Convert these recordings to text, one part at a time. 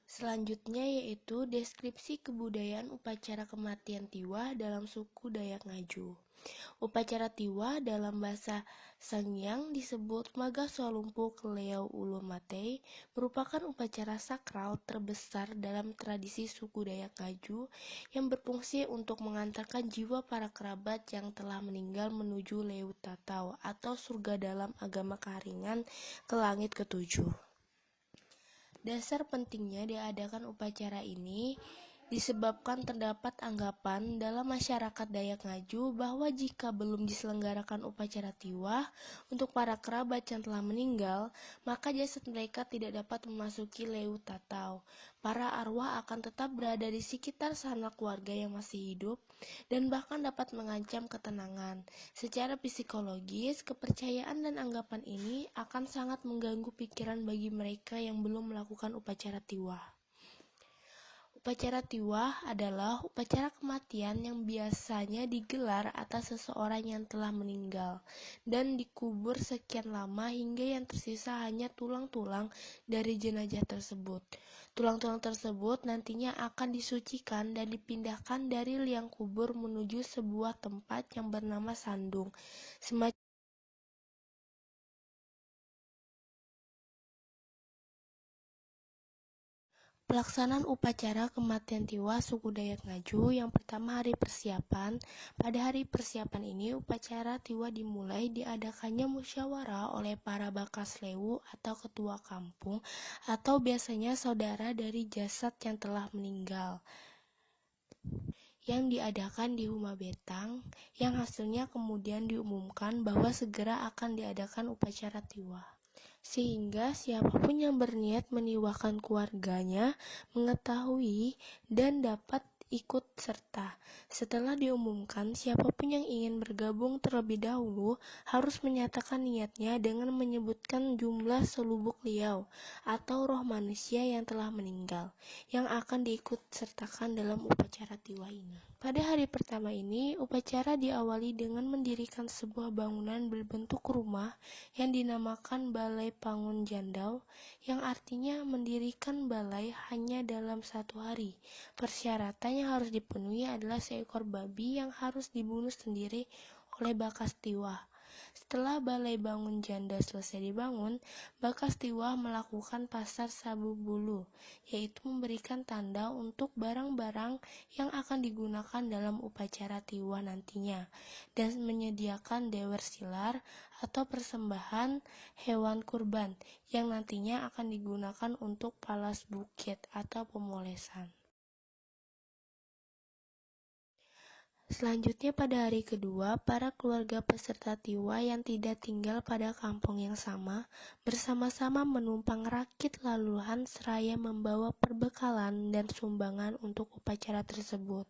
Selanjutnya yaitu deskripsi kebudayaan upacara kematian Tiwah dalam suku Dayak Ngaju. Upacara Tiwah dalam bahasa Sangiang disebut Magasolumpu Keleo Ulu Matei, merupakan upacara sakral terbesar dalam tradisi suku Dayak Ngaju yang berfungsi untuk mengantarkan jiwa para kerabat yang telah meninggal menuju Leu Tatau atau surga dalam agama Kaharingan ke langit ketujuh. Dasar pentingnya diadakan upacara ini disebabkan terdapat anggapan dalam masyarakat Dayak Ngaju bahwa jika belum diselenggarakan upacara Tiwah untuk para kerabat yang telah meninggal, maka jasad mereka tidak dapat memasuki Leu Tatau. Para arwah akan tetap berada di sekitar sanak keluarga yang masih hidup dan bahkan dapat mengancam ketenangan. Secara psikologis, kepercayaan dan anggapan ini akan sangat mengganggu pikiran bagi mereka yang belum melakukan upacara Tiwah. Upacara Tiwah adalah upacara kematian yang biasanya digelar atas seseorang yang telah meninggal dan dikubur sekian lama hingga yang tersisa hanya tulang-tulang dari jenazah tersebut. Tulang-tulang tersebut nantinya akan disucikan dan dipindahkan dari liang kubur menuju sebuah tempat yang bernama sandung, semacam pelaksanaan upacara kematian Tiwah suku Dayak Ngaju. Yang pertama, hari persiapan. Pada hari persiapan ini, upacara Tiwah dimulai diadakannya musyawarah oleh para bakas lewu atau ketua kampung atau biasanya saudara dari jasad yang telah meninggal, yang diadakan di Huma Betang, yang hasilnya kemudian diumumkan bahwa segera akan diadakan upacara Tiwah. Sehingga siapapun yang berniat meniwahkan keluarganya mengetahui dan dapat ikut serta. Setelah diumumkan, siapapun yang ingin bergabung terlebih dahulu harus menyatakan niatnya dengan menyebutkan jumlah selubuk liau atau roh manusia yang telah meninggal yang akan diikut sertakan dalam upacara Tiwah ini. Pada hari pertama ini, upacara diawali dengan mendirikan sebuah bangunan berbentuk rumah yang dinamakan Balai Pangun Jandau, yang artinya mendirikan balai hanya dalam satu hari. Persyaratan yang harus dipenuhi adalah seekor babi yang harus dibunuh sendiri oleh bakas Tiwah. Setelah Balai Bangun Janda selesai dibangun, bakas Tiwah melakukan pasar sabu bulu, yaitu memberikan tanda untuk barang-barang yang akan digunakan dalam upacara Tiwah nantinya, dan menyediakan dewer silar atau persembahan hewan kurban yang nantinya akan digunakan untuk palas bukit atau pemolesan. Selanjutnya pada hari kedua, para keluarga peserta Tiwah yang tidak tinggal pada kampung yang sama bersama-sama menumpang rakit laluhan seraya membawa perbekalan dan sumbangan untuk upacara tersebut.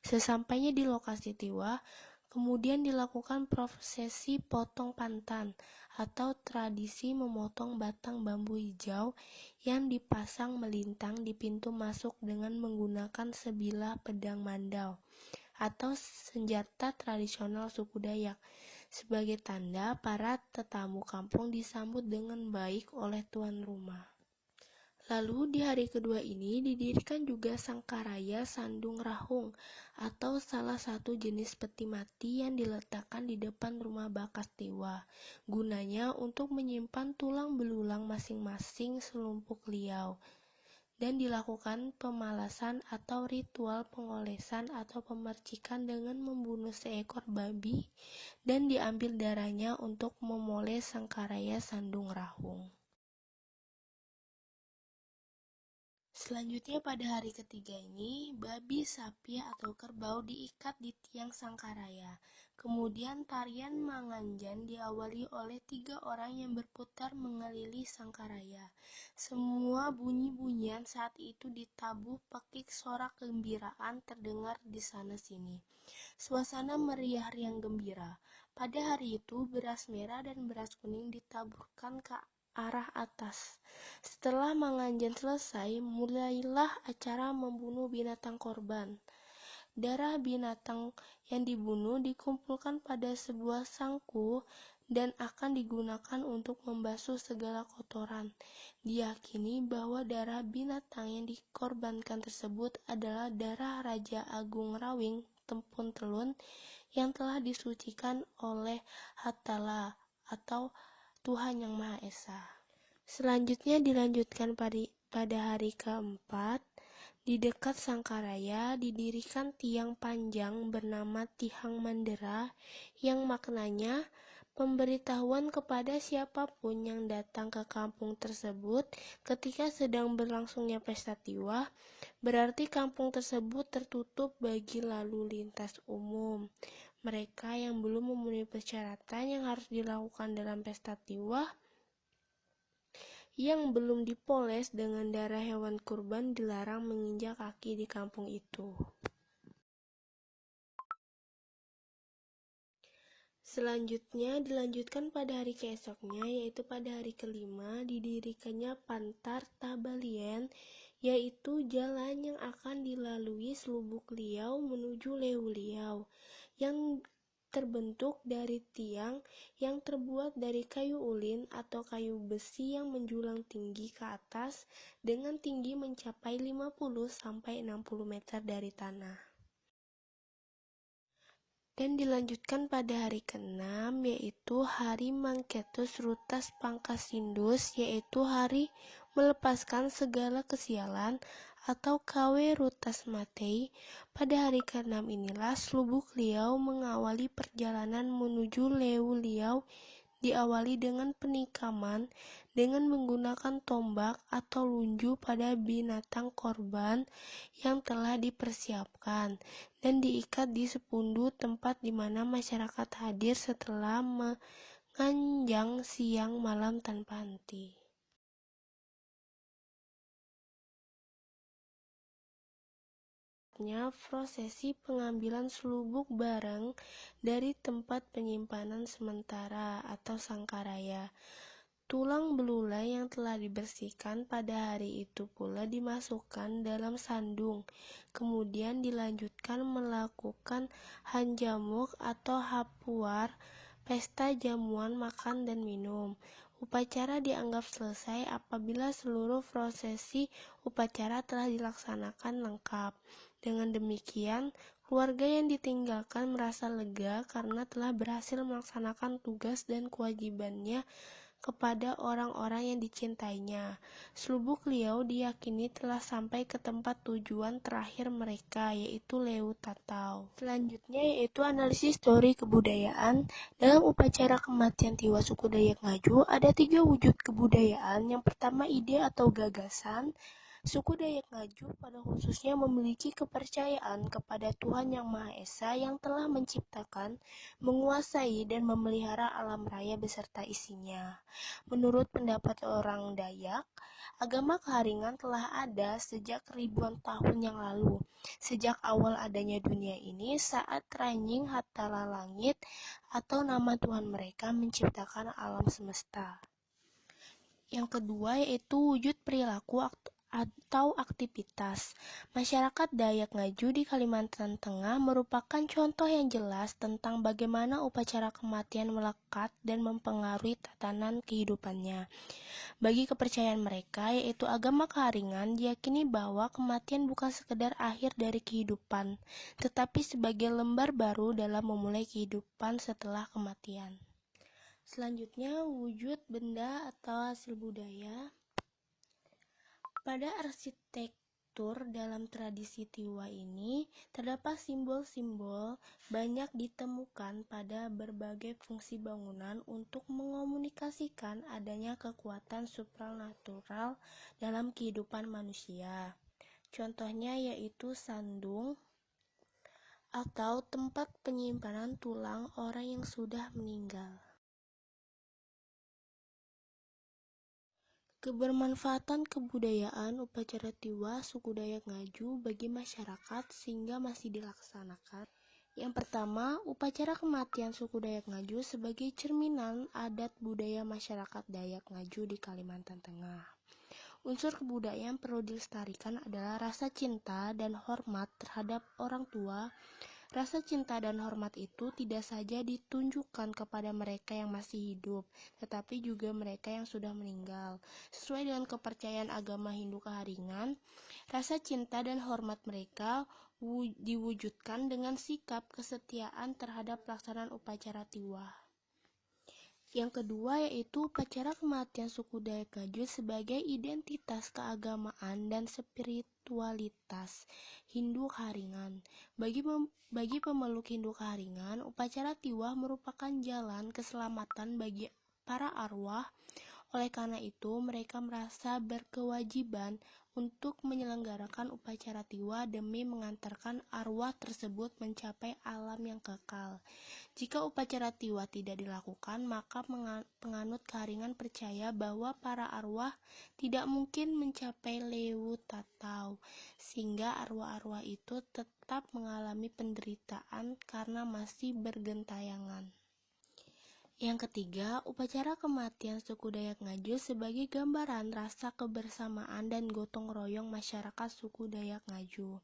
Sesampainya di lokasi Tiwah, kemudian dilakukan prosesi potong pantan atau tradisi memotong batang bambu hijau yang dipasang melintang di pintu masuk dengan menggunakan sebilah pedang mandau atau senjata tradisional suku Dayak. Sebagai tanda, para tetamu kampung disambut dengan baik oleh tuan rumah. Lalu di hari kedua ini didirikan juga Sangkaraya Sandung Rahung atau salah satu jenis peti mati yang diletakkan di depan rumah bakas Tiwah. Gunanya untuk menyimpan tulang belulang masing-masing selumpuk liau dan dilakukan pemalasan atau ritual pengolesan atau pemercikan dengan membunuh seekor babi dan diambil darahnya untuk memoles Sangkaraya Sandung Rahung. Selanjutnya pada hari ketiga ini, babi, sapi, atau kerbau diikat di tiang Sangkaraya. Kemudian tarian Manganjan diawali oleh 3 orang yang berputar mengelilingi Sangkaraya. Semua bunyi-bunyian saat itu ditabuh pekik sorak kegembiraan terdengar di sana-sini. Suasana meriah riang gembira. Pada hari itu, beras merah dan beras kuning ditaburkan ke arah atas. Setelah Manganjan selesai, mulailah acara membunuh binatang korban. Darah binatang yang dibunuh dikumpulkan pada sebuah sangku dan akan digunakan untuk membasuh segala kotoran. Diyakini bahwa darah binatang yang dikorbankan tersebut adalah darah Raja Agung Rawing Tempun Telun yang telah disucikan oleh Hatala atau Tuhan Yang Maha Esa. Selanjutnya dilanjutkan pada hari keempat, di dekat Sangkaraya didirikan tiang panjang bernama Tihang Mandera yang maknanya pemberitahuan kepada siapapun yang datang ke kampung tersebut ketika sedang berlangsungnya pesta tiwah, berarti kampung tersebut tertutup bagi lalu lintas umum. Mereka yang belum memenuhi persyaratan yang harus dilakukan dalam pesta tiwah yang belum dipoles dengan darah hewan kurban dilarang menginjak kaki di kampung itu. Selanjutnya dilanjutkan pada hari keesoknya, yaitu pada hari kelima didirikannya Pantar Tabalien, yaitu jalan yang akan dilalui Selubuk Liau menuju Lewu Liau, yang terbentuk dari tiang yang terbuat dari kayu ulin atau kayu besi yang menjulang tinggi ke atas dengan tinggi mencapai 50-60 meter dari tanah. Dan dilanjutkan pada hari ke-6, yaitu hari Mangketus Rutas Pangkasindus, yaitu hari melepaskan segala kesialan atau Kawe Rutas Matei. Pada hari ke-6 inilah Selubuk Liau mengawali perjalanan menuju Lewu Liau, diawali dengan penikaman dengan menggunakan tombak atau lunju pada binatang korban yang telah dipersiapkan dan diikat di sepundu tempat di mana masyarakat hadir setelah menganjang siang malam tanpa henti. Prosesi pengambilan selubuk barang dari tempat penyimpanan sementara atau Sangkaraya. Tulang belulang yang telah dibersihkan pada hari itu pula dimasukkan dalam sandung. Kemudian dilanjutkan melakukan hanjamuk atau hapuar, pesta jamuan makan dan minum. Upacara dianggap selesai apabila seluruh prosesi upacara telah dilaksanakan lengkap. Dengan demikian, keluarga yang ditinggalkan merasa lega karena telah berhasil melaksanakan tugas dan kewajibannya kepada orang-orang yang dicintainya. Selubuk Liau diyakini telah sampai ke tempat tujuan terakhir mereka, yaitu Lewu Tatau. Selanjutnya yaitu analisis teori kebudayaan. Dalam upacara kematian Tiwa suku Dayak Ngaju ada 3 wujud kebudayaan. Yang pertama ide atau gagasan. Suku Dayak Ngaju pada khususnya memiliki kepercayaan kepada Tuhan Yang Maha Esa yang telah menciptakan, menguasai, dan memelihara alam raya beserta isinya. Menurut pendapat orang Dayak, agama keharingan telah ada sejak ribuan tahun yang lalu, sejak awal adanya dunia ini saat Ranying Hatala Langit atau nama Tuhan mereka menciptakan alam semesta. Yang kedua yaitu wujud perilaku atau aktivitas. Masyarakat Dayak Ngaju di Kalimantan Tengah merupakan contoh yang jelas tentang bagaimana upacara kematian melekat dan mempengaruhi tatanan kehidupannya. Bagi kepercayaan mereka, yaitu agama keharingan, diyakini bahwa kematian bukan sekedar akhir dari kehidupan, tetapi sebagai lembar baru dalam memulai kehidupan setelah kematian. Selanjutnya, wujud benda atau hasil budaya. Pada arsitektur dalam tradisi Tiwa ini, terdapat simbol-simbol banyak ditemukan pada berbagai fungsi bangunan untuk mengomunikasikan adanya kekuatan supranatural dalam kehidupan manusia. Contohnya yaitu sandung atau tempat penyimpanan tulang orang yang sudah meninggal. Kebermanfaatan kebudayaan upacara Tiwa suku Dayak Ngaju bagi masyarakat sehingga masih dilaksanakan. Yang pertama, upacara kematian suku Dayak Ngaju sebagai cerminan adat budaya masyarakat Dayak Ngaju di Kalimantan Tengah. Unsur kebudayaan perlu dilestarikan adalah rasa cinta dan hormat terhadap orang tua, Rasa cinta dan hormat itu tidak saja ditunjukkan kepada mereka yang masih hidup, tetapi juga mereka yang sudah meninggal. Sesuai dengan kepercayaan agama Hindu Keharingan, rasa cinta dan hormat mereka diwujudkan dengan sikap kesetiaan terhadap pelaksanaan upacara tiwa. Yang kedua yaitu upacara kematian suku Dayak Ngaju sebagai identitas keagamaan dan spiritualitas Hindu Keharingan. Bagi pemeluk Hindu Keharingan, upacara tiwah merupakan jalan keselamatan bagi para arwah. Oleh karena itu, mereka merasa berkewajiban untuk menyelenggarakan upacara tiwa demi mengantarkan arwah tersebut mencapai alam yang kekal. Jika upacara tiwa tidak dilakukan, maka penganut Keharingan percaya bahwa para arwah tidak mungkin mencapai Lewu Tatau, sehingga arwah-arwah itu tetap mengalami penderitaan karena masih bergentayangan. Yang ketiga, upacara kematian suku Dayak Ngaju sebagai gambaran rasa kebersamaan dan gotong royong masyarakat suku Dayak Ngaju.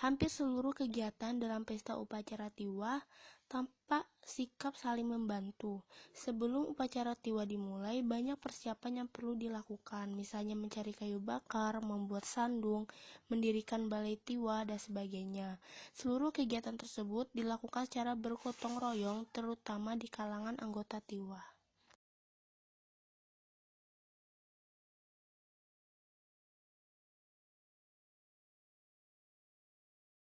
Hampir seluruh kegiatan dalam pesta upacara tiwa tampak sikap saling membantu. Sebelum upacara tiwa dimulai, banyak persiapan yang perlu dilakukan, misalnya mencari kayu bakar, membuat sandung, mendirikan balai tiwa, dan sebagainya. Seluruh kegiatan tersebut dilakukan secara bergotong royong, terutama di kalangan anggota tiwa.